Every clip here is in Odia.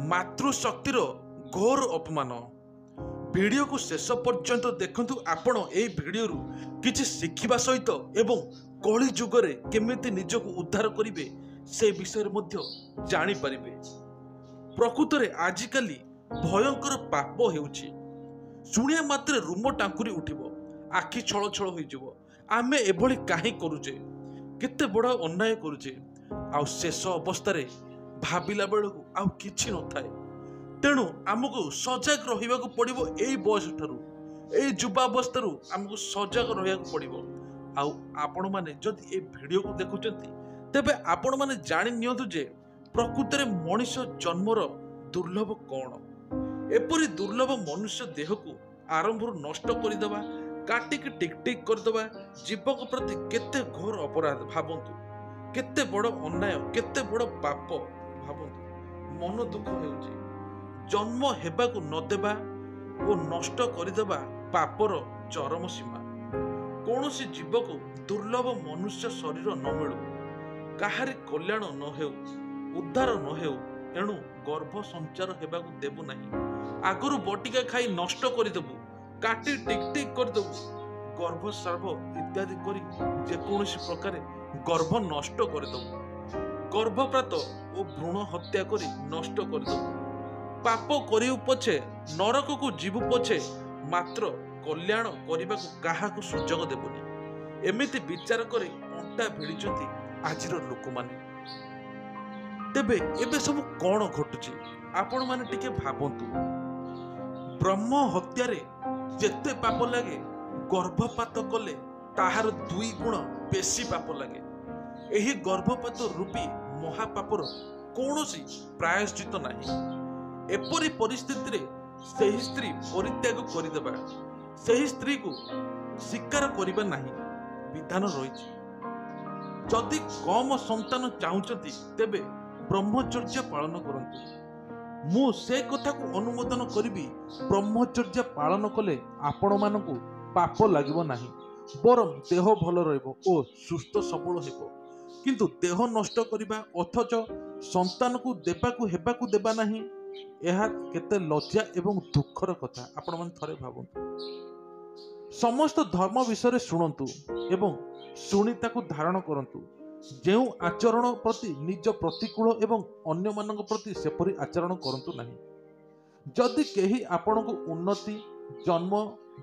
ମାତୃଶକ୍ତିର ଘୋର ଅପମାନ। ଭିଡ଼ିଓକୁ ଶେଷ ପର୍ଯ୍ୟନ୍ତ ଦେଖନ୍ତୁ। ଆପଣ ଏହି ଭିଡ଼ିଓରୁ କିଛି ଶିଖିବା ସହିତ ଏବଂ କଳି ଯୁଗରେ କେମିତି ନିଜକୁ ଉଦ୍ଧାର କରିବେ ସେ ବିଷୟରେ ମଧ୍ୟ ଜାଣିପାରିବେ। ପ୍ରକୃତରେ ଆଜିକାଲି ଭୟଙ୍କର ପାପ ହେଉଛି। ଶୁଣିବା ମାତ୍ରେ ରୁମ ଟାଙ୍କୁରି ଉଠିବ, ଆଖି ଛଳ ଛଳ ହୋଇଯିବ। ଆମେ ଏଭଳି କାହିଁ କରୁଛେ? କେତେ ବଡ଼ ଅନ୍ୟାୟ କରୁଛେ? ଆଉ ଶେଷ ଅବସ୍ଥାରେ ଭାବିଲା ବେଳକୁ ଆଉ କିଛି ନଥାଏ। ତେଣୁ ଆମକୁ ସଜାଗ ରହିବାକୁ ପଡ଼ିବ। ଏଇ ବୟସ ଠାରୁ, ଏଇ ଯୁବାବସ୍ଥାରୁ ଆମକୁ ସଜାଗ ରହିବାକୁ ପଡ଼ିବ। ଆଉ ଆପଣମାନେ ଯଦି ଏ ଭିଡ଼ିଓକୁ ଦେଖୁଛନ୍ତି ତେବେ ଆପଣମାନେ ଜାଣି ନିଅନ୍ତୁ ଯେ ପ୍ରକୃତରେ ମଣିଷ ଜନ୍ମର ଦୁର୍ଲଭ କ'ଣ। ଏପରି ଦୁର୍ଲଭ ମନୁଷ୍ୟ ଦେହକୁ ଆରମ୍ଭରୁ ନଷ୍ଟ କରିଦେବା, କାଟିକି ଟିକ ଟିକ କରିଦେବା ଜୀବଙ୍କ ପ୍ରତି କେତେ ଘୋର ଅପରାଧ ଭାବନ୍ତୁ। କେତେ ବଡ଼ ଅନ୍ୟାୟ, କେତେ ବଡ଼ ପାପ ଭାବନ୍ତୁ। ମନ ଦୁଃଖ ହେଉଛି। ଜନ୍ମ ହେବାକୁ ନଦେବା ଓ ନଷ୍ଟ କରିଦେବା ପାପର ଚରମ ସୀମା। କୌଣସି ଜୀବକୁ ଦୁର୍ଲଭ ମନୁଷ୍ୟ ଶରୀର ନ ମିଳୁ, କାହାରି କଲ୍ୟାଣ ନ ହେଉ, ଉଦ୍ଧାର ନ ହେଉ, ଏଣୁ ଗର୍ଭ ସଞ୍ଚାର ହେବାକୁ ଦେବୁ ନାହିଁ। ଆଗରୁ ବଟିକା ଖାଇ ନଷ୍ଟ କରିଦେବୁ, କାଟି ଟିକ ଟିକ କରିଦେବୁ, ଗର୍ଭସ୍ରାବ ଇତ୍ୟାଦି କରି ଯେକୌଣସି ପ୍ରକାରେ ଗର୍ଭ ନଷ୍ଟ କରିଦେବୁ। ଗର୍ଭପାତ ଓ ଭ୍ରୂଣ ହତ୍ୟା କରି ନଷ୍ଟ କରିଦେବୁ। ପାପ କରିବୁ ପଛେ, ନରକକୁ ଯିବୁ ପଛେ, ମାତ୍ର କଲ୍ୟାଣ କରିବାକୁ କାହାକୁ ସୁଯୋଗ ଦେବୁନି। ଏମିତି ବିଚାର କରି ଅଣ୍ଟା ଭିଡ଼ିଛନ୍ତି ଆଜିର ଲୋକମାନେ। ତେବେ ଏବେ ସବୁ କ'ଣ ଘଟୁଛି ଆପଣମାନେ ଟିକେ ଭାବନ୍ତୁ। ବ୍ରହ୍ମ ହତ୍ୟାରେ ଯେତେ ପାପ ଲାଗେ, ଗର୍ଭପାତ କଲେ ତାହାର 2 ଗୁଣ ବେଶୀ ପାପ ଲାଗେ। ଏହି ଗର୍ଭପାତ ରୂପୀ ମହାପାପର କୌଣସି ପ୍ରାୟଶ୍ଚିତ ନାହିଁ। ଏପରି ପରିସ୍ଥିତିରେ ସେହି ସ୍ତ୍ରୀ ପରିତ୍ୟାଗ କରିଦେବା, ସେହି ସ୍ତ୍ରୀକୁ ସ୍ୱୀକାର କରିବା ନାହିଁ ବିଧାନ ରହିଛି। ଯଦି କମ ସନ୍ତାନ ଚାହୁଁଛନ୍ତି ତେବେ ବ୍ରହ୍ମଚର୍ଯ୍ୟ ପାଳନ କରନ୍ତୁ। ମୁଁ ସେ କଥାକୁ ଅନୁମୋଦନ କରିବି। ବ୍ରହ୍ମଚର୍ଯ୍ୟ ପାଳନ କଲେ ଆପଣମାନଙ୍କୁ ପାପ ଲାଗିବ ନାହିଁ, ବରଂ ଦେହ ଭଲ ରହିବ ଓ ସୁସ୍ଥ ସବଳ ହେବ। କିନ୍ତୁ ଦେହ ନଷ୍ଟ କରିବା ଅଥଚ ସନ୍ତାନକୁ ହେବାକୁ ଦେବା ନାହିଁ, ଏହା କେତେ ଲଜ୍ଜା ଏବଂ ଦୁଃଖର କଥା ଆପଣମାନେ ଥରେ ଭାବନ୍ତୁ। ସମସ୍ତ ଧର୍ମ ବିଷୟରେ ଶୁଣନ୍ତୁ ଏବଂ ଶୁଣି ତାକୁ ଧାରଣ କରନ୍ତୁ। ଯେଉଁ ଆଚରଣ ପ୍ରତି ନିଜ ପ୍ରତିକୂଳ ଏବଂ ଅନ୍ୟମାନଙ୍କ ପ୍ରତି ସେପରି ଆଚରଣ କରନ୍ତୁ ନାହିଁ। ଯଦି କେହି ଆପଣଙ୍କୁ ଉନ୍ନତି, ଜନ୍ମ,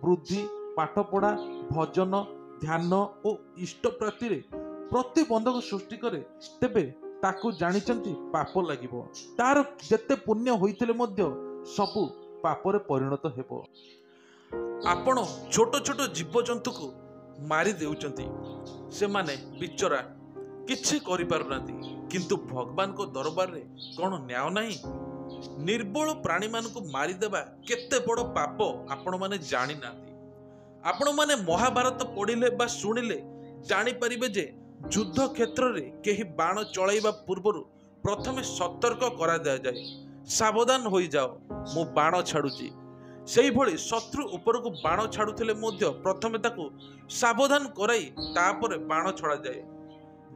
ବୃଦ୍ଧି, ପାଠପଢ଼ା, ଭଜନ, ଧ୍ୟାନ ଓ ଇଷ୍ଟ ପ୍ରାପ୍ତିରେ ପ୍ରତିବନ୍ଧକ ସୃଷ୍ଟି କରେ ତେବେ ତାକୁ ଜାଣିଛନ୍ତି ପାପ ଲାଗିବ। ତାର ଯେତେ ପୁଣ୍ୟ ହୋଇଥିଲେ ମଧ୍ୟ ସବୁ ପାପରେ ପରିଣତ ହେବ। ଆପଣ ଛୋଟ ଛୋଟ ଜୀବଜନ୍ତୁକୁ ମାରି ଦେଉଛନ୍ତି। ସେମାନେ ବିଚରା କିଛି କରିପାରୁନାହାନ୍ତି। କିନ୍ତୁ ଭଗବାନଙ୍କ ଦରବାରରେ କ'ଣ ନ୍ୟାୟ ନାହିଁ? ନିର୍ବଳ ପ୍ରାଣୀମାନଙ୍କୁ ମାରିଦେବା କେତେ ବଡ଼ ପାପ ଆପଣମାନେ ଜାଣିନାହାନ୍ତି। ଆପଣମାନେ ମହାଭାରତ ପଢ଼ିଲେ ବା ଶୁଣିଲେ ଜାଣିପାରିବେ ଯେ ଯୁଦ୍ଧ କ୍ଷେତ୍ରରେ କେହି ବାଣ ଚଳାଇବା ପୂର୍ବରୁ ପ୍ରଥମେ ସତର୍କ କରାଦିଆଯାଏ, ସାବଧାନ ହୋଇଯାଅ, ମୁଁ ବାଣ ଛାଡୁଛି। ସେହିଭଳି ଶତ୍ରୁ ଉପରକୁ ବାଣ ଛାଡୁଥିଲେ ମଧ୍ୟ ପ୍ରଥମେ ତାକୁ ସାବଧାନ କରାଇ ତାପରେ ବାଣ ଛଡ଼ାଯାଏ।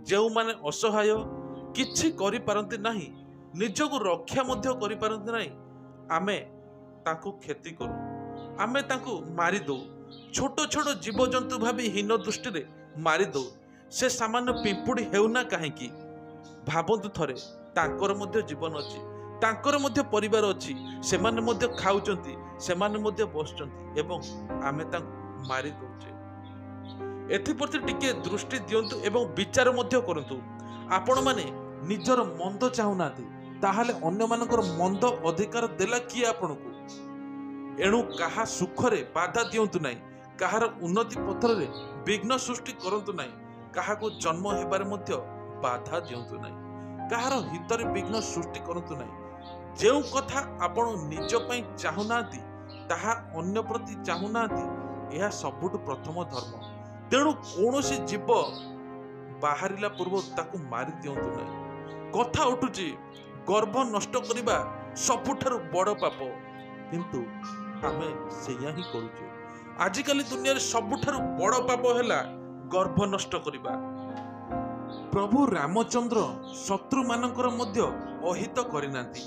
ଯେଉଁମାନେ ଅସହାୟ, କିଛି କରିପାରନ୍ତି ନାହିଁ, ନିଜକୁ ରକ୍ଷା ମଧ୍ୟ କରିପାରନ୍ତି ନାହିଁ, ଆମେ ତାଙ୍କୁ କ୍ଷତି କରୁ, ଆମେ ତାଙ୍କୁ ମାରିଦଉ। ଛୋଟ ଛୋଟ ଜୀବଜନ୍ତୁ ଭାବି ହୀନ ଦୃଷ୍ଟିରେ ମାରିଦଉ। ସେ ସାମାନ୍ୟ ପିମ୍ପୁଡ଼ି ହେଉନା କାହିଁକି? ଭାବନ୍ତୁ ଥରେ, ତାଙ୍କର ମଧ୍ୟ ଜୀବନ ଅଛି, ତାଙ୍କର ମଧ୍ୟ ପରିବାର ଅଛି, ସେମାନେ ମଧ୍ୟ ଖାଉଛନ୍ତି, ସେମାନେ ମଧ୍ୟ ବସୁଛନ୍ତି ଏବଂ ଆମେ ତାଙ୍କୁ ମାରି ଦେଉଛେ। ଏଥିପ୍ରତି ଟିକେ ଦୃଷ୍ଟି ଦିଅନ୍ତୁ ଏବଂ ବିଚାର ମଧ୍ୟ କରନ୍ତୁ। ଆପଣମାନେ ନିଜର ମନ୍ଦ ଚାହୁଁନାହାନ୍ତି, ତାହେଲେ ଅନ୍ୟମାନଙ୍କର ମନ୍ଦ ଅଧିକାର ଦେଲା କିଏ ଆପଣଙ୍କୁ? ଏଣୁ କାହା ସୁଖରେ ବାଧା ଦିଅନ୍ତୁ ନାହିଁ, କାହାର ଉନ୍ନତି ପଥରରେ ବିଘ୍ନ ସୃଷ୍ଟି କରନ୍ତୁ ନାହିଁ, କାହାକୁ ଜନ୍ମ ହେବାରେ ମଧ୍ୟ ବାଧା ଦିଅନ୍ତୁ ନାହିଁ, କାହାର ହିତରେ ବିଘ୍ନ ସୃଷ୍ଟି କରନ୍ତୁ ନାହିଁ। ଯେଉଁ କଥା ଆପଣ ନିଜ ପାଇଁ ଚାହୁଁନାହାନ୍ତି ତାହା ଅନ୍ୟ ପ୍ରତି ଚାହୁଁନାହାନ୍ତି, ଏହା ସବୁଠୁ ପ୍ରଥମ ଧର୍ମ। ତେଣୁ କୌଣସି ଜୀବ ବାହାରିଲା ପୂର୍ବରୁ ତାକୁ ମାରି ଦିଅନ୍ତୁ ନାହିଁ। କଥା ଉଠୁଛି, ଗର୍ଭ ନଷ୍ଟ କରିବା ସବୁଠାରୁ ବଡ଼ ପାପ, କିନ୍ତୁ ଆମେ ସେଇଆ ହିଁ କରୁଛେ। ଆଜିକାଲି ଦୁନିଆରେ ସବୁଠାରୁ ବଡ଼ ପାପ ହେଲା ଗର୍ଭ ନଷ୍ଟ କରିବା। ପ୍ରଭୁ ରାମଚନ୍ଦ୍ର ଶତ୍ରୁମାନଙ୍କର ମଧ୍ୟ ଅହିତ କରିନାହାନ୍ତି।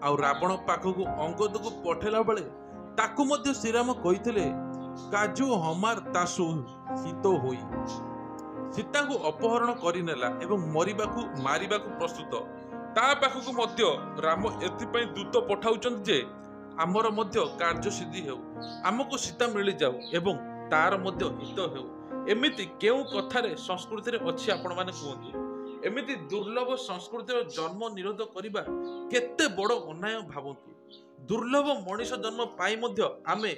ଆଉ ରାବଣ ପାଖକୁ ଅଙ୍ଗଦକୁ ପଠେଇଲା ବେଳେ ତାକୁ ମଧ୍ୟ ଶ୍ରୀରାମ କହିଥିଲେ କାଜୁ ହମାର ତାସୁ ହିତ ହୋଇ। ସୀତାଙ୍କୁ ଅପହରଣ କରିନେଲା ଏବଂ ମାରିବାକୁ ପ୍ରସ୍ତୁତ। ତା ପାଖକୁ ମଧ୍ୟ ରାମ ଏଥିପାଇଁ ଦୂତ ପଠାଉଛନ୍ତି ଯେ ଆମର ମଧ୍ୟ କାର୍ଯ୍ୟ ସିଦ୍ଧି ହେଉ, ଆମକୁ ସୀତା ମିଳିଯାଉ ଏବଂ ତାର ମଧ୍ୟ ହିତ ହେଉ। ଏମିତି କେଉଁ କଥାରେ ସଂସ୍କୃତିରେ ଅଛି ଆପଣମାନେ କୁହନ୍ତୁ? ଏମିତି ଦୁର୍ଲଭ ସଂସ୍କୃତିର ଜନ୍ମ ନିରୋଧ କରିବା କେତେ ବଡ଼ ଅନ୍ୟାୟ ଭାବନ୍ତୁ। ଦୁର୍ଲଭ ମଣିଷ ଜନ୍ମ ପାଇ ମଧ୍ୟ ଆମେ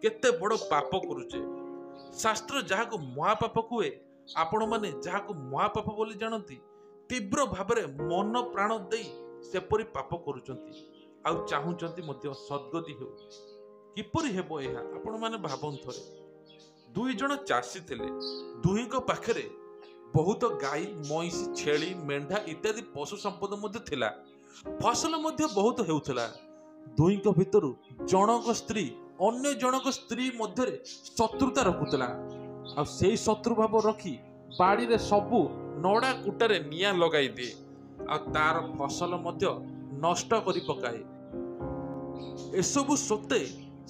କେତେ ବଡ଼ ପାପ କରୁଛେ। ଶାସ୍ତ୍ର ଯାହାକୁ ମହାପାପ କୁହେ, ଆପଣମାନେ ଯାହାକୁ ମହାପାପ ବୋଲି ଜାଣନ୍ତି ତୀବ୍ର ଭାବରେ ମନ ପ୍ରାଣ ଦେଇ ସେପରି ପାପ କରୁଛନ୍ତି ଆଉ ଚାହୁଁଛନ୍ତି ମଧ୍ୟ ସଦ୍ଗତି ହେଉ। କିପରି ହେବ ଏହା ଆପଣମାନେ ଭାବନ୍ତୁ ଥରେ। ଦୁଇ ଜଣ ଚାଷୀ ଥିଲେ, ଦୁହିଁଙ୍କ ପାଖରେ ବହୁତ ଗାଈ, ମଇଁଷି, ଛେଳି, ମେଣ୍ଢା ଇତ୍ୟାଦି ପଶୁ ସମ୍ପଦ ମଧ୍ୟ ଥିଲା। ଫସଲ ମଧ୍ୟ ବହୁତ ହେଉଥିଲା। ଦୁହିଁଙ୍କ ଭିତରୁ ଜଣଙ୍କ ସ୍ତ୍ରୀ ଅନ୍ୟ ଜଣଙ୍କ ସ୍ତ୍ରୀ ମଧ୍ୟରେ ଶତ୍ରୁତା ରଖୁଥିଲା ଆଉ ସେଇ ଶତ୍ରୁ ଭାବ ରଖି ବାଡ଼ିରେ ସବୁ ନଡ଼ା କୁଟାରେ ନିଆଁ ଲଗାଇ ଦିଏ ଆଉ ତାର ଫସଲ ମଧ୍ୟ ନଷ୍ଟ କରି ପକାଏ। ଏସବୁ ସତ୍ତ୍ୱେ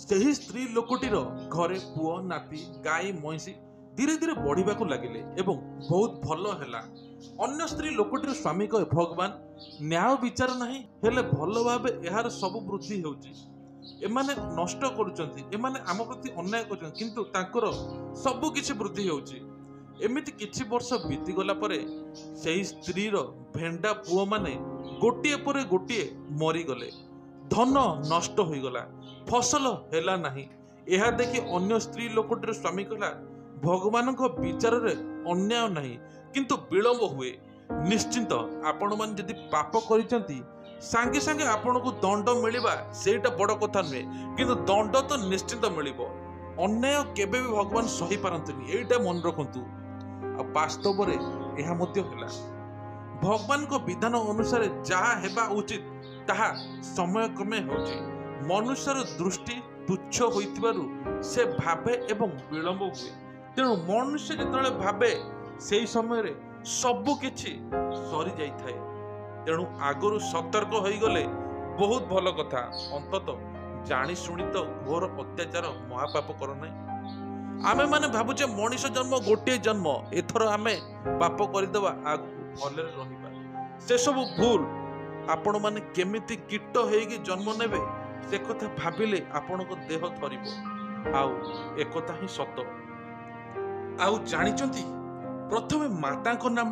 ସେହି ସ୍ତ୍ରୀ ଲୋକଟିର ଘରେ ପୁଅ, ନାତି, ଗାଈ, ମଇଁଷି ଧୀରେ ଧୀରେ ବଢିବାକୁ ଲାଗିଲେ ଏବଂ ବହୁତ ଭଲ ହେଲା। ଅନ୍ୟ ସ୍ତ୍ରୀ ଲୋକଟିର ସ୍ୱାମୀ କହେ ଭଗବାନ, ନ୍ୟାୟ ବିଚାର ନାହିଁ, ହେଲେ ଭଲ ଭାବେ ଏହାର ସବୁ ବୃଦ୍ଧି ହେଉଛି। ଏମାନେ ନଷ୍ଟ କରୁଛନ୍ତି, ଏମାନେ ଆମ ପ୍ରତି ଅନ୍ୟାୟ କରୁଛନ୍ତି, କିନ୍ତୁ ତାଙ୍କର ସବୁ କିଛି ବୃଦ୍ଧି ହେଉଛି। ଏମିତି କିଛି ବର୍ଷ ବିତିଗଲା ପରେ ସେହି ସ୍ତ୍ରୀର ଭେଣ୍ଡା ପୁଅମାନେ ଗୋଟିଏ ପରେ ଗୋଟିଏ ମରିଗଲେ। ଧନ ନଷ୍ଟ ହୋଇଗଲା, ଫସଲ ହେଲା ନାହିଁ। ଏହା ଦେଖି ଅନ୍ୟ ସ୍ତ୍ରୀ ଲୋକଟିର ସ୍ୱାମୀ କହିଲା ଭଗବାନଙ୍କ ବିଚାରରେ ଅନ୍ୟାୟ ନାହିଁ, କିନ୍ତୁ ବିଳମ୍ବ ହୁଏ। ନିଶ୍ଚିନ୍ତ ଆପଣମାନେ ଯଦି ପାପ କରିଛନ୍ତି ସାଙ୍ଗେ ସାଙ୍ଗେ ଆପଣଙ୍କୁ ଦଣ୍ଡ ମିଳିବା ସେଇଟା ବଡ଼ କଥା ନୁହେଁ, କିନ୍ତୁ ଦଣ୍ଡ ତ ନିଶ୍ଚିନ୍ତ ମିଳିବ। ଅନ୍ୟାୟ କେବେ ବି ଭଗବାନ ସହିପାରନ୍ତିନି, ଏଇଟା ମନେ ରଖନ୍ତୁ। ଆଉ ବାସ୍ତବରେ ଏହା ମଧ୍ୟ ହେଲା। ଭଗବାନଙ୍କ ବିଧାନ ଅନୁସାରେ ଯାହା ହେବା ଉଚିତ ତାହା ସମୟକ୍ରମେ ହେଉଛି। ମନୁଷ୍ୟର ଦୃଷ୍ଟି ତୁଚ୍ଛ ହୋଇଥିବାରୁ ସେ ଭାବେ ଏବଂ ବିଳମ୍ବ ହୁଏ। ତେଣୁ ମନୁଷ୍ୟ ଯେତେବେଳେ ଭାବେ ସେହି ସମୟରେ ସବୁ କିଛି ସରିଯାଇଥାଏ। ତେଣୁ ଆଗରୁ ସତର୍କ ହୋଇଗଲେ ବହୁତ ଭଲ କଥା। ଅନ୍ତତଃ ଜାଣି ଶୁଣି ତ ଘୋର ଅତ୍ୟାଚାର ମହାପାପ କର ନାହିଁ। ଆମେମାନେ ଭାବୁଛେ ମଣିଷ ଜନ୍ମ ଗୋଟିଏ ଜନ୍ମ, ଏଥର ଆମେ ପାପ କରିଦେବା, ଆଗକୁ ଭଲରେ ରହିବା। ସେସବୁ ଭୁଲ। ଆପଣମାନେ କେମିତି କୀଟ ହେଇକି ଜନ୍ମ ନେବେ ସେ କଥା ଭାବିଲେ ଆପଣଙ୍କ ଦେହ ଥରିବ। ଆଉ ଏକଥା ହିଁ ସତ। ଆଉ ଜାଣିଛନ୍ତି, ପ୍ରଥମେ ମାତାଙ୍କ ନାମ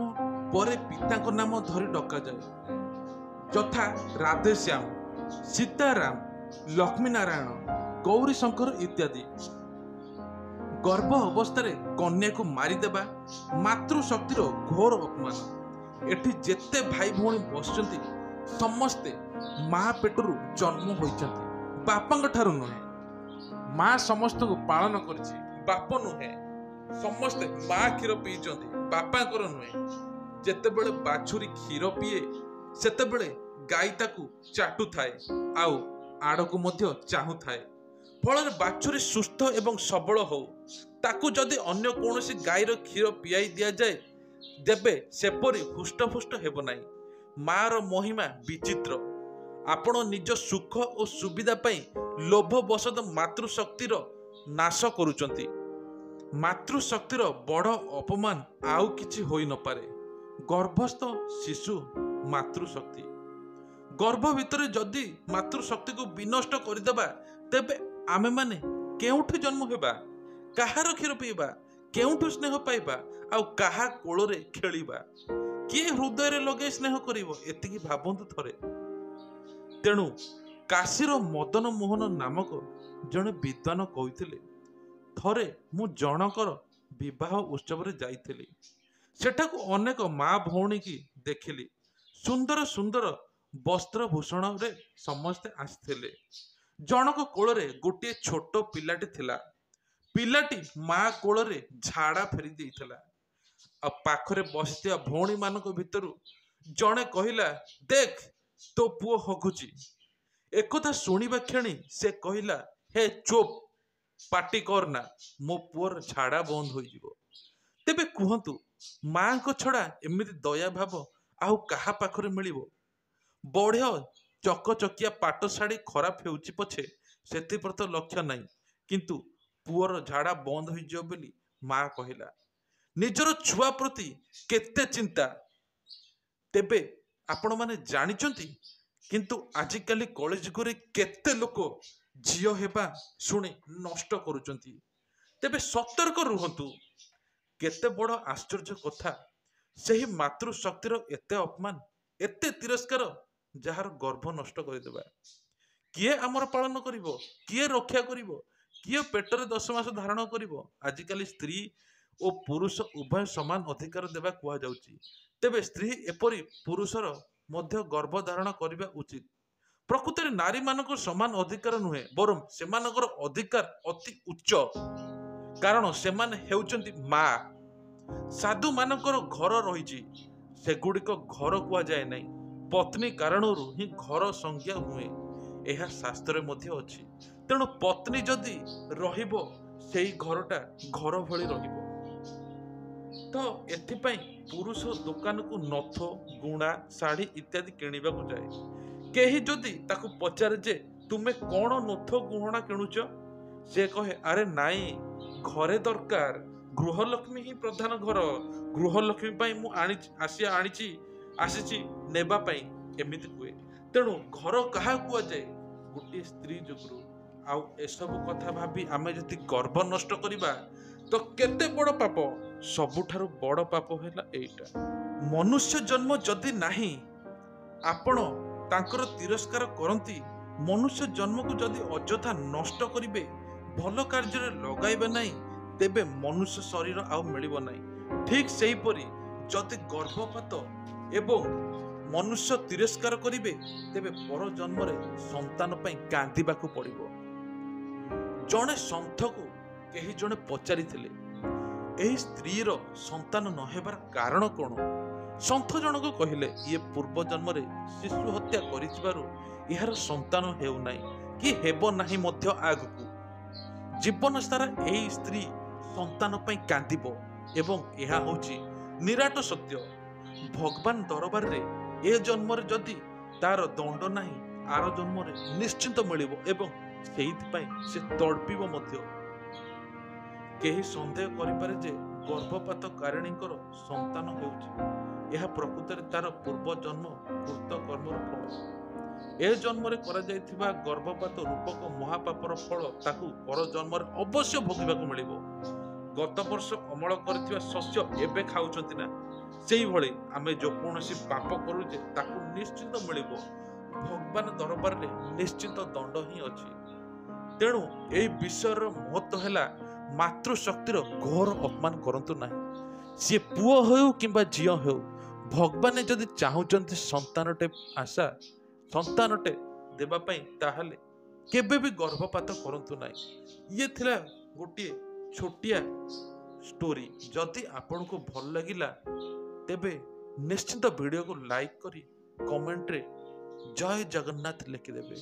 ପରେ ପିତାଙ୍କ ନାମ ଧରି ଡକାଯାଏ, ଯଥା ରାଧେଶ୍ୟାମ, ସୀତାରାମ, ଲକ୍ଷ୍ମୀ ନାରାୟଣ, ଗୌରୀ ଶଙ୍କର ଇତ୍ୟାଦି। ଗର୍ଭ ଅବସ୍ଥାରେ କନ୍ୟାକୁ ମାରିଦେବା ମାତୃଶକ୍ତିର ଘୋର ଅପମାନ। ଏଠି ଯେତେ ଭାଇ ଭଉଣୀ ବସିଛନ୍ତି ସମସ୍ତେ ମା ପେଟରୁ ଜନ୍ମ ହୋଇଛନ୍ତି, ବାପାଙ୍କ ଠାରୁ ନୁହେଁ। ମା ସମସ୍ତଙ୍କୁ ପାଳନ କରିଛି, ବାପ ନୁହେଁ। ସମସ୍ତେ ମା କ୍ଷୀର ପିଇଛନ୍ତି, ବାପାଙ୍କର ନୁହେଁ। ଯେତେବେଳେ ବାଛୁରୀ କ୍ଷୀର ପିଏ ସେତେବେଳେ ଗାଈ ତାକୁ ଚାଟୁଥାଏ ଆଉ ଆଡ଼କୁ ମଧ୍ୟ ଚାହୁଁଥାଏ, ଫଳରେ ବାଛୁରୀ ସୁସ୍ଥ ଏବଂ ସବଳ ହଉ। ତାକୁ ଯଦି ଅନ୍ୟ କୌଣସି ଗାଈର କ୍ଷୀର ପିଆଇ ଦିଆଯାଏ ତେବେ ସେପରି ହୃଷ୍ଟପୁଷ୍ଟ ହେବ ନାହିଁ। ମାର ମହିମା ବିଚିତ୍ର। ଆପଣ ନିଜ ସୁଖ ଓ ସୁବିଧା ପାଇଁ ଲୋଭବଶତ ମାତୃଶକ୍ତିର ନାଶ କରୁଛନ୍ତି। ମାତୃଶକ୍ତିର ବଡ଼ ଅପମାନ ଆଉ କିଛି ହୋଇନପାରେ। ଗର୍ଭସ୍ଥ ଶିଶୁ ମାତୃଶକ୍ତି। ଗର୍ଭ ଭିତରେ ଯଦି ମାତୃଶକ୍ତିକୁ ବିନଷ୍ଟ କରିଦେବା ତେବେ ଆମେମାନେ କେଉଁଠୁ ଜନ୍ମ ହେବା, କାହାର କ୍ଷୀର ପିଇବା, କେଉଁଠୁ ସ୍ନେହ ପାଇବା, ଆଉ କାହା କୋଳରେ ଖେଳିବା? କିଏ ହୃଦୟରେ ଲଗେଇ ସ୍ନେହ କରିବ? ଏତିକି ଭାବନ୍ତୁ ଥରେ। ତେଣୁ କାଶୀର ମଦନ ମୋହନ ନାମକ ଜଣେ ବିଦ୍ୱାନ କହିଥିଲେ, ଥରେ ମୁଁ ଜଣଙ୍କର ବିବାହ ଉତ୍ସବରେ ଯାଇଥିଲି। ସେଠାକୁ ଅନେକ ମା ଭଉଣୀକି ଦେଖିଲି। ସୁନ୍ଦର ସୁନ୍ଦର ବସ୍ତ୍ରଭୂଷଣରେ ସମସ୍ତେ ଆସିଥିଲେ। ଜଣକ କୋଳରେ ଗୋଟିଏ ଛୋଟ ପିଲାଟି ଥିଲା। ପିଲାଟି ମା କୋଳରେ ଝାଡ଼ା ଫେରି ଦେଇଥିଲା। ଆଉ ପାଖରେ ବସିଥିବା ଭଉଣୀ ମାନଙ୍କ ଭିତରୁ ଜଣେ କହିଲା, ଦେଖ ତୋ ପୁଅ ହଗୁଛି। ଏକଥା ଶୁଣିବା କ୍ଷଣି ସେ କହିଲା, ହେ ଚୁପ୍, ପାଟି କରନା, ମୋ ପୁଅର ଝାଡ଼ା ବନ୍ଦ ହୋଇଯିବ। ତେବେ କୁହନ୍ତୁ, ମାଙ୍କ ଛଡ଼ା ଏମିତି ଦୟା ଭାବ ଆଉ କାହା ପାଖରେ ମିଳିବ? ବଢ଼ ଚକଚକିଆ ପାଟ ଶାଢ଼ୀ ଖରାପ ହେଉଛି ପଛେ ସେଥିପ୍ରତି ଲକ୍ଷ୍ୟ ନାହିଁ, କିନ୍ତୁ ପୁଅର ଝାଡ଼ା ବନ୍ଦ ହୋଇଯିବ ବୋଲି ମା କହିଲା। ନିଜର ଛୁଆ ପ୍ରତି କେତେ ଚିନ୍ତା ତେବେ ଆପଣମାନେ ଜାଣିଛନ୍ତି? କିନ୍ତୁ ଆଜିକାଲି କଳିଯୁଗରେ କେତେ ଲୋକ ଝିଅ ହେବା ଶୁଣି ନଷ୍ଟ କରୁଛନ୍ତି। ତେବେ ସତର୍କ ରୁହନ୍ତୁ। କେତେ ବଡ଼ ଆଶ୍ଚର୍ଯ୍ୟ କଥା, ସେହି ମାତୃଶକ୍ତିର ଏତେ ଅପମାନ, ଏତେ ତିରସ୍କାର, ଯାହାର ଗର୍ଭ ନଷ୍ଟ କରିଦେବା। କିଏ ଆମର ପାଳନ କରିବ? କିଏ ରକ୍ଷା କରିବ? କିଏ ପେଟରେ 10 ମାସ ଧାରଣ କରିବ? ଆଜିକାଲି ସ୍ତ୍ରୀ ଓ ପୁରୁଷ ଉଭୟ ସମାନ ଅଧିକାର ଦେବା କୁହାଯାଉଛି। ତେବେ ସ୍ତ୍ରୀ ଏପରି ପୁରୁଷର ମଧ୍ୟ ଗର୍ଭ ଧାରଣ କରିବା ଉଚିତ। ପ୍ରକୃତରେ ନାରୀମାନଙ୍କର ସମାନ ଅଧିକାର ନୁହେଁ, ବରଂ ସେମାନଙ୍କର ଅଧିକାର ଅତି ଉଚ୍ଚ, କାରଣ ସେମାନେ ହେଉଛନ୍ତି ମା। ସାଧୁମାନଙ୍କର ଘର ରହିଛି, ସେଗୁଡ଼ିକ ଘର କୁହାଯାଏ ନାହିଁ। ପତ୍ନୀ କାରଣରୁ ହିଁ ଘର ସଂଜ୍ଞା ହୁଏ, ଏହା ଶାସ୍ତ୍ରରେ ମଧ୍ୟ ଅଛି। ତେଣୁ ପତ୍ନୀ ଯଦି ରହିବ, ସେଇ ଘରଟା ଘର ଭଳି ରହିବ। ତ ଏଥିପାଇଁ ପୁରୁଷ ଦୋକାନକୁ ନଥ, ଗୁଣା, ଶାଢ଼ୀ ଇତ୍ୟାଦି କିଣିବାକୁ ଯାଏ। କେହି ଯଦି ତାକୁ ପଚାରେ ଯେ ତୁମେ କ'ଣ ନଥ ଗୁହଣା କିଣୁଛ, ସେ କହେ ଆରେ ନାଇଁ, ଘରେ ଦରକାର, ଗୃହଲକ୍ଷ୍ମୀ ହିଁ ପ୍ରଧାନ ଘର, ଗୃହଲକ୍ଷ୍ମୀ ପାଇଁ ମୁଁ ଆସିଛି ନେବା ପାଇଁ, ଏମିତି ହୁଏ। ତେଣୁ ଘର କାହାକୁ କୁହାଯାଏ? ଗୋଟିଏ ସ୍ତ୍ରୀ ଯୋଗୁରୁ। ଆଉ ଏସବୁ କଥା ଭାବି ଆମେ ଯଦି ଗର୍ଭ ନଷ୍ଟ କରିବା ତ କେତେ ବଡ଼ ପାପ। ସବୁଠାରୁ ବଡ଼ ପାପ ହେଲା ଏଇଟା। ମନୁଷ୍ୟ ଜନ୍ମ ଯଦି ନାହିଁ, ଆପଣ ତାଙ୍କର ତିରସ୍କାର କରନ୍ତି। ମନୁଷ୍ୟ ଜନ୍ମକୁ ଯଦି ଅଯଥା ନଷ୍ଟ କରିବେ, ଭଲ କାର୍ଯ୍ୟରେ ଲଗାଇବେ ନାହିଁ, ତେବେ ମନୁଷ୍ୟ ଶରୀର ଆଉ ମିଳିବ ନାହିଁ। ଠିକ୍ ସେହିପରି ଯଦି ଗର୍ଭପାତ ଏବଂ ମନୁଷ୍ୟ ତିରସ୍କାର କରିବେ, ତେବେ ପର ଜନ୍ମରେ ସନ୍ତାନ ପାଇଁ କାନ୍ଦିବାକୁ ପଡ଼ିବ। ଜଣେ ସନ୍ଥକୁ କେହି ଜଣେ ପଚାରିଥିଲେ, ଏହି ସ୍ତ୍ରୀର ସନ୍ତାନ ନ ହେବାର କାରଣ କ'ଣ? ସନ୍ଥ ଜଣକ କହିଲେ, ଇଏ ପୂର୍ବ ଜନ୍ମରେ ଶିଶୁ ହତ୍ୟା କରିଥିବାରୁ ଏହାର ସନ୍ତାନ ହେଉନାହିଁ, କି ହେବ ନାହିଁ ମଧ୍ୟ ଆଗକୁ। ଜୀବନ ସାରା ଏହି ସ୍ତ୍ରୀ ସନ୍ତାନ ପାଇଁ କାନ୍ଦିବ ଏବଂ ଏହା ହେଉଛି ନିରାଟ ସତ୍ୟ। ଭଗବାନ ଦରବାରରେ ଏ ଜନ୍ମରେ ଯଦି ତାର ଦଣ୍ଡ ନାହିଁ, ଆର ଜନ୍ମରେ ନିଶ୍ଚିନ୍ତ ମିଳିବ ଏବଂ ସେଇଥିପାଇଁ ସେ ତଡ଼ପିବ ମଧ୍ୟ। କେହି ସନ୍ଦେହ କରିପାରେ ଯେ ଗର୍ଭପାତକାରିଣୀଙ୍କର ସନ୍ତାନ ହେଉଛି, ଏହା ପ୍ରକୃତରେ ତାର ପୂର୍ବ ଜନ୍ମ କୃତ କର୍ମର ଫଳ। ଏ ଜନ୍ମରେ କରାଯାଇଥିବା ଗର୍ଭପାତ ରୂପକ ମହାପାପର ଫଳ ତାକୁ ପର ଜନ୍ମରେ ଅବଶ୍ୟ ଭୋଗିବାକୁ ମିଳିବ। ଗତ ବର୍ଷ ଅମଳ କରିଥିବା ଶସ୍ୟ ଏବେ ଖାଉଛନ୍ତି ନା, ସେଇଭଳି ଆମେ ଯେକୌଣସି ପାପ କରୁଛେ ତାକୁ ନିଶ୍ଚିନ୍ତ ମିଳିବ। ଭଗବାନ ଦରବାରରେ ନିଶ୍ଚିନ୍ତ ଦଣ୍ଡ ହିଁ ଅଛି। ତେଣୁ ଏହି ବିଷୟର ମହତ୍ଵ ହେଲା, ମାତୃଶକ୍ତିର ଘୋର ଅପମାନ କରନ୍ତୁ ନାହିଁ। ସିଏ ପୁଅ ହେଉ କିମ୍ବା ଝିଅ ହେଉ, ଭଗବାନ ଯଦି ଚାହୁଁଛନ୍ତି ସନ୍ତାନଟେ ଦେବା ପାଇଁ, ତାହେଲେ କେବେ ବି ଗର୍ଭପାତ କରନ୍ତୁ ନାହିଁ। ଇଏ ଥିଲା ଗୋଟିଏ ଛୋଟିଆ ଷ୍ଟୋରି। ଯଦି ଆପଣଙ୍କୁ ଭଲ ଲାଗିଲା ତେବେ ନିଶ୍ଚିନ୍ତ ଭିଡ଼ିଓକୁ ଲାଇକ୍ କରି କମେଣ୍ଟରେ ଜୟ ଜଗନ୍ନାଥ ଲେଖିଦେବେ।